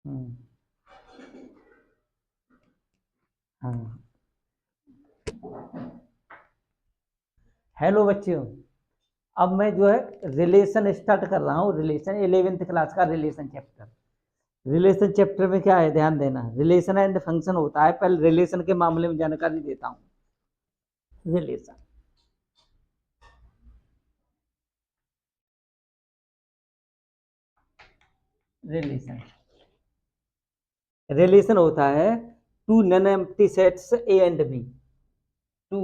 हम्म, हाँ। हेलो बच्चों, अब मैं जो है रिलेशन स्टार्ट कर रहा हूँ। रिलेशन 11th क्लास का रिलेशन चैप्टर। रिलेशन चैप्टर में क्या है, ध्यान देना। रिलेशन एंड फंक्शन होता है। पहले रिलेशन के मामले में जानकारी देता हूँ। रिलेशन रिलेशन रिलेशन होता है two non empty sets A and B. Two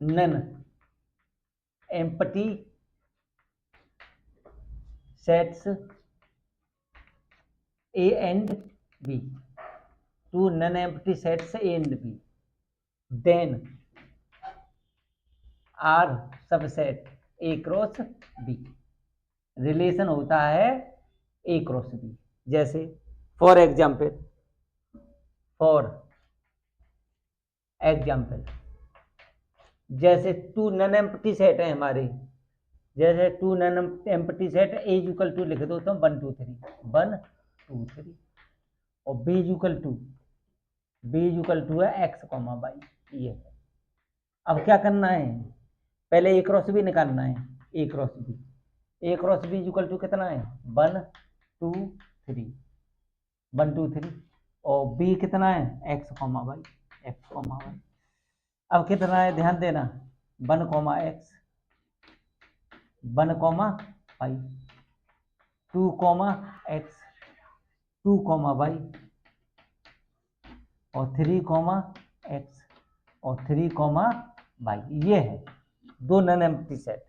non empty sets A and B. Two non empty sets A and B, then R subset A cross B. Relation होता है A cross B. जैसे for example जैसे two non empty set है हमारे। जैसे two non empty set A equal to लिख दो तो 1 2 3 1 2 3। और बी इक्वल टू है एक्स कॉमा वाई। ये है। अब क्या करना है, पहले ए क्रॉस बी निकालना है। A cross B equal to कितना है, 1 2 3 1 2 3। और बी कितना है, एक्स कॉमा वाई। अब कितना है, ध्यान देना। 1 comma x, 1 comma y, 2 comma x, 2 comma y, और 3 कॉमा एक्स, और 3 कॉमा वाई। ये है दो नन एम्प्टी सेट।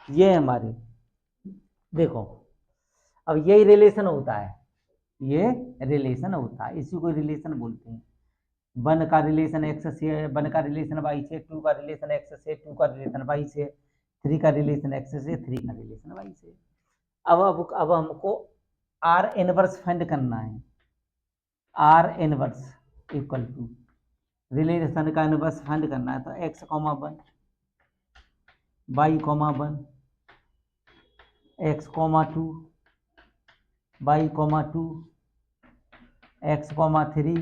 ये है हमारे। देखो, अब यही रिलेशन होता है। ये रिलेशन होता है, इसी को रिलेशन बोलते हैं। 1 का रिलेशन एक्स से है, 1 का रिलेशन वाई से, 2 का रिलेशन एक्स से, 2 का रिलेशन वाई से, 3 का रिलेशन एक्स से, 3 का रिलेशन वाई से। अब हमको आर इनवर्स फाइंड करना है। R inverse equal to relation का इनवर्स फाइंड करना है, तो x comma 1 y comma 1 x comma 2 y comma 2 x comma 3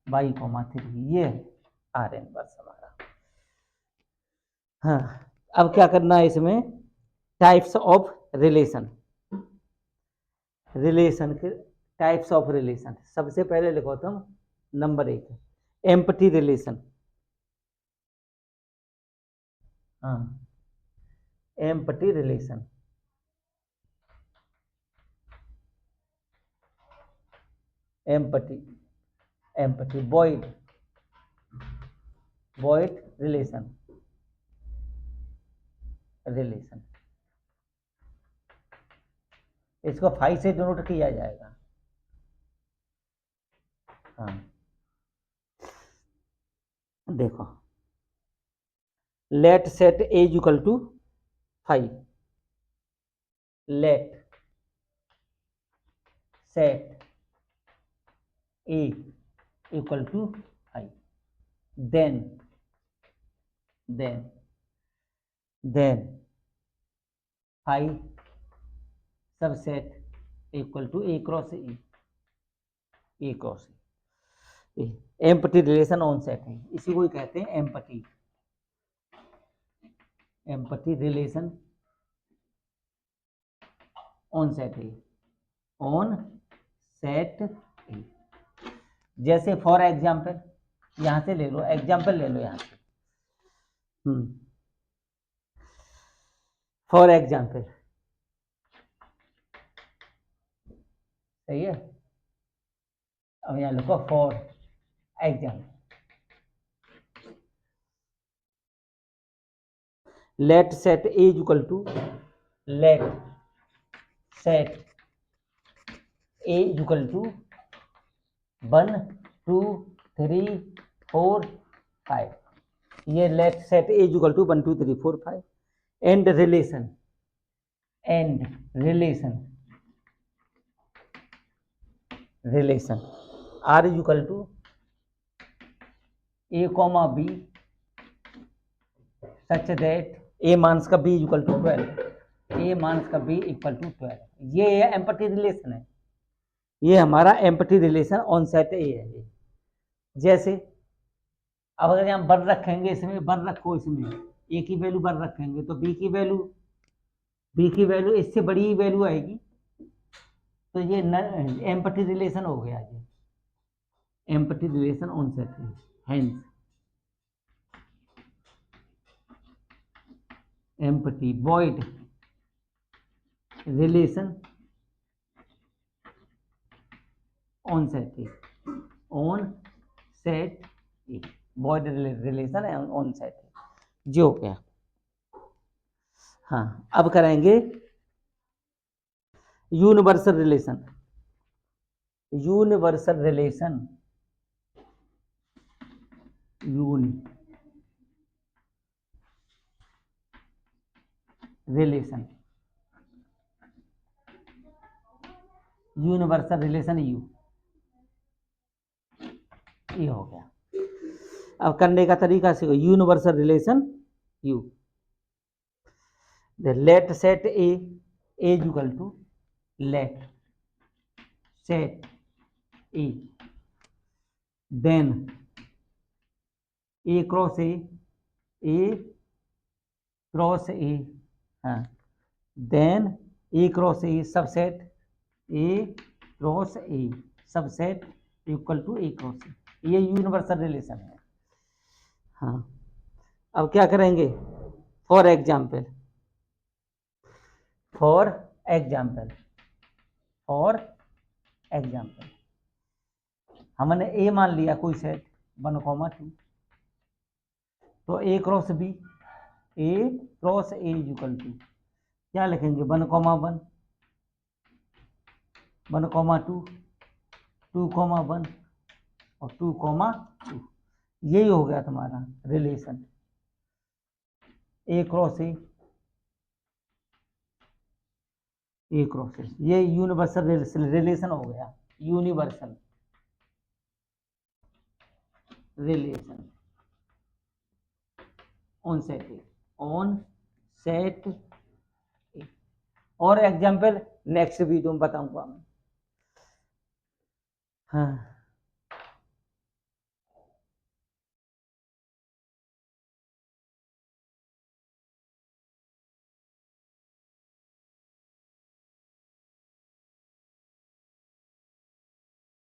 y comma 3। ये आर इनवर्स हमारा। हाँ, अब क्या करना है इसमें, टाइप्स ऑफ रिलेशन। रिलेशन के टाइप्स ऑफ रिलेशन सबसे पहले लिखो तुम। Number 1, empty relation. हाँ, empty relation. Empty void relation. इसको 5 से डिनोट किया जाएगा। हाँ, देखो, let set A equal to 5। Let set A equal to 5। Then then then 5 subset equal to A cross A. Empty relation on set है, इसी को ही कहते हैं एम्प्टी रिलेशन ऑन सेट है। ऑन सेट ए। जैसे फॉर एग्जाम्पल, यहां से ले लो एग्जाम्पल, ले लो यहां से। फॉर एग्जाम्पल, सही है। अब यहां लिखो for example, let set A equal to let set A equal to 1 2 3 4 5। ये let set A equal to 1 2 3 4 5। And relation R equal to A comma B such that A minus का B equal to 12। A minus का B equal to 12। ये empty relation है, ये हमारा empty relation on set A है। जैसे अब अगर हम बर रखेंगे, इसमें बर रखो, इसमें ए की वैल्यू बर रखेंगे तो बी की वैल्यू इससे बड़ी ही वैल्यू आएगी, तो ये एम्पटी रिलेशन हो गया, ये एम्पटी रिलेशन ऑन सेट है। Hence empty void relation on set A, on set A, void relation on set A, जो क्या। हाँ, अब करेंगे universal relation. Universal relation, universal relation U, ये हो गया। अब करने का तरीका सीखो। Universal relation U, let set A is equal to let set A, then A cross A cross A, हाँ, then A cross A subset A cross A subset equal to A cross A, ये universal relation है। हाँ, अब क्या करेंगे, for example, for example हमने ए मान लिया कोई सेट 1,2, तो A cross B, A cross A equal to क्या लिखेंगे, 1,1, 1,2, 2,1 और 2,2, यही हो गया तुम्हारा relation A cross A cross A, ये यूनिवर्सल रिलेशन हो गया, universal relation on set A, on set ए। और एग्जाम्पल नेक्स्ट वीडियो में बताऊंगा मैं। हाँ।